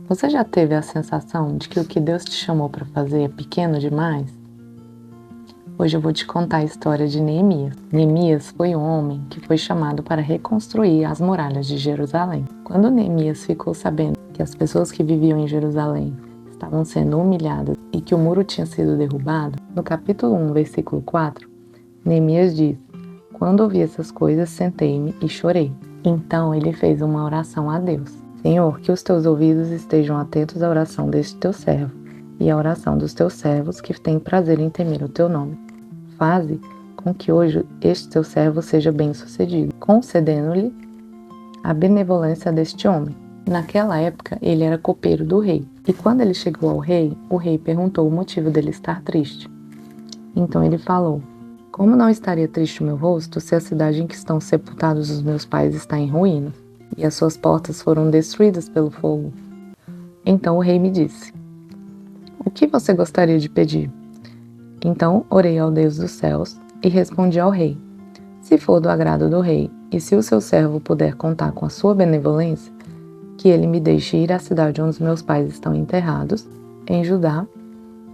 Você já teve a sensação de que o que Deus te chamou para fazer é pequeno demais? Hoje eu vou te contar a história de Neemias. Neemias foi um homem que foi chamado para reconstruir as muralhas de Jerusalém. Quando Neemias ficou sabendo que as pessoas que viviam em Jerusalém estavam sendo humilhadas e que o muro tinha sido derrubado, no capítulo 1, versículo 4, Neemias diz: "Quando ouvi essas coisas, sentei-me e chorei." Então ele fez uma oração a Deus. Senhor, que os teus ouvidos estejam atentos à oração deste teu servo e à oração dos teus servos que têm prazer em temer o teu nome. Faze com que hoje este teu servo seja bem-sucedido, concedendo-lhe a benevolência deste homem. Naquela época, ele era copeiro do rei. E quando ele chegou ao rei, o rei perguntou o motivo dele estar triste. Então ele falou: "Como não estaria triste o meu rosto se a cidade em que estão sepultados os meus pais está em ruínas, e as suas portas foram destruídas pelo fogo?" Então o rei me disse: "O que você gostaria de pedir?" Então orei ao Deus dos céus e respondi ao rei: "Se for do agrado do rei, e se o seu servo puder contar com a sua benevolência, que ele me deixe ir à cidade onde os meus pais estão enterrados, em Judá,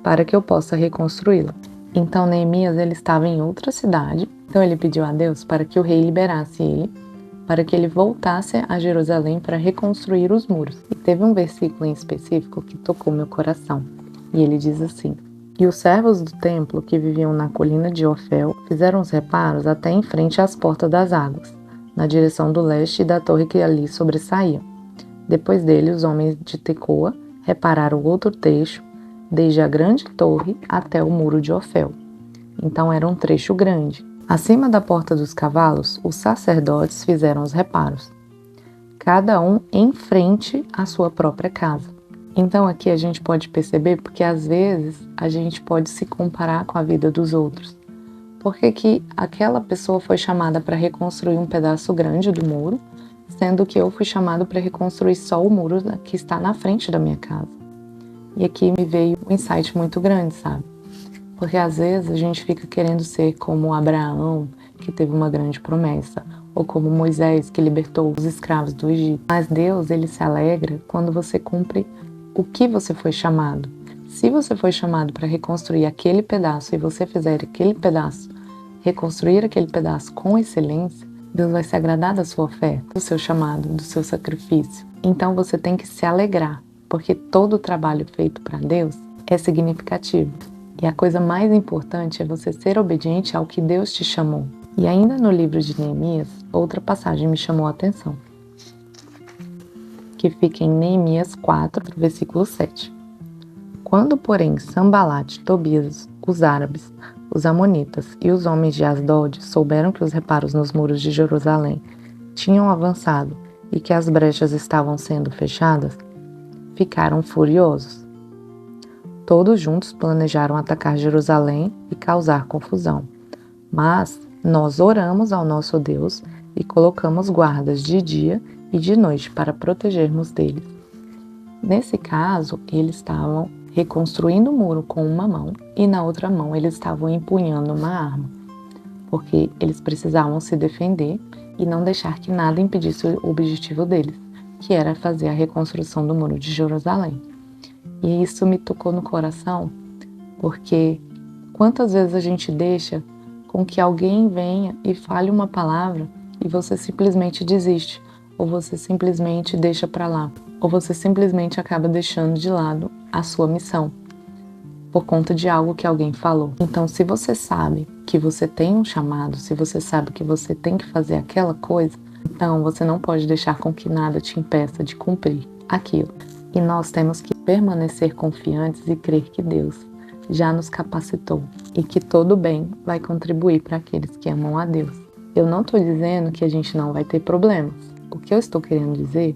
para que eu possa reconstruí-la." Então Neemias ele estava em outra cidade, então ele pediu a Deus para que o rei liberasse ele, para que ele voltasse a Jerusalém para reconstruir os muros. E teve um versículo em específico que tocou meu coração, e ele diz assim: "E os servos do templo que viviam na colina de Ofel fizeram os reparos até em frente às portas das águas, na direção do leste e da torre que ali sobressaía. Depois dele, os homens de Tecoa repararam outro trecho, desde a grande torre até o muro de Ofel. Então era um trecho grande. Acima da porta dos cavalos, os sacerdotes fizeram os reparos, cada um em frente à sua própria casa." Então aqui a gente pode perceber porque às vezes a gente pode se comparar com a vida dos outros. Por que que aquela pessoa foi chamada para reconstruir um pedaço grande do muro, sendo que eu fui chamado para reconstruir só o muro que está na frente da minha casa? E aqui me veio um insight muito grande, sabe? Porque às vezes a gente fica querendo ser como Abraão, que teve uma grande promessa, ou como Moisés, que libertou os escravos do Egito. Mas Deus, ele se alegra quando você cumpre o que você foi chamado. Se você foi chamado para reconstruir aquele pedaço e você fizer aquele pedaço, reconstruir aquele pedaço com excelência, Deus vai se agradar da sua fé, do seu chamado, do seu sacrifício. Então você tem que se alegrar, porque todo o trabalho feito para Deus é significativo. E a coisa mais importante é você ser obediente ao que Deus te chamou. E ainda no livro de Neemias, outra passagem me chamou a atenção, que fica em Neemias 4, versículo 7. "Quando, porém, Sambalate, Tobias, os árabes, os amonitas e os homens de Asdod souberam que os reparos nos muros de Jerusalém tinham avançado e que as brechas estavam sendo fechadas, ficaram furiosos. Todos juntos planejaram atacar Jerusalém e causar confusão. Mas nós oramos ao nosso Deus e colocamos guardas de dia e de noite para protegermos deles." Nesse caso, eles estavam reconstruindo o muro com uma mão e na outra mão eles estavam empunhando uma arma, porque eles precisavam se defender e não deixar que nada impedisse o objetivo deles, que era fazer a reconstrução do muro de Jerusalém. E isso me tocou no coração, porque quantas vezes a gente deixa com que alguém venha e fale uma palavra e você simplesmente desiste, ou você simplesmente deixa para lá, ou você simplesmente acaba deixando de lado a sua missão, por conta de algo que alguém falou. Então, se você sabe que você tem um chamado, se você sabe que você tem que fazer aquela coisa, então você não pode deixar com que nada te impeça de cumprir aquilo. E nós temos que permanecer confiantes e crer que Deus já nos capacitou e que todo bem vai contribuir para aqueles que amam a Deus. Eu não estou dizendo que a gente não vai ter problemas. O que eu estou querendo dizer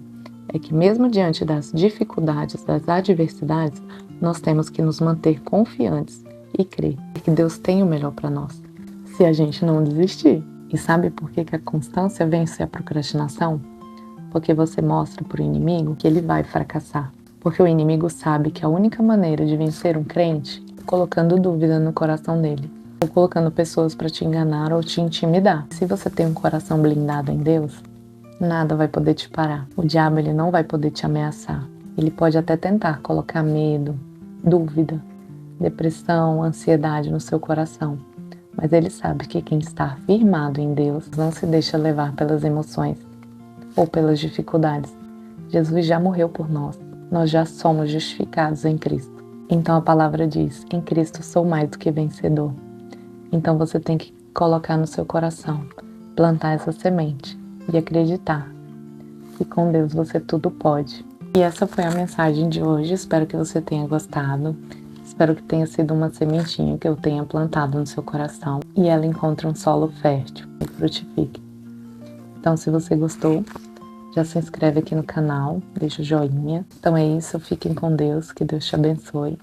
é que mesmo diante das dificuldades, das adversidades, nós temos que nos manter confiantes e crer que Deus tem o melhor para nós, se a gente não desistir. E sabe por que a constância vence a procrastinação? Porque você mostra para o inimigo que ele vai fracassar. Porque o inimigo sabe que a única maneira de vencer um crente é colocando dúvida no coração dele, ou colocando pessoas para te enganar ou te intimidar. Se você tem um coração blindado em Deus, nada vai poder te parar. O diabo ele não vai poder te ameaçar. Ele pode até tentar colocar medo, dúvida, depressão, ansiedade no seu coração, mas ele sabe que quem está firmado em Deus não se deixa levar pelas emoções ou pelas dificuldades. Jesus já morreu por nós, nós já somos justificados em Cristo. Então a palavra diz, em Cristo sou mais do que vencedor. Então você tem que colocar no seu coração, plantar essa semente e acreditar que com Deus você tudo pode. E essa foi a mensagem de hoje, espero que você tenha gostado. Espero que tenha sido uma sementinha que eu tenha plantado no seu coração e ela encontre um solo fértil e frutifique. Então, se você gostou, já se inscreve aqui no canal, deixa o joinha. Então é isso, fiquem com Deus, que Deus te abençoe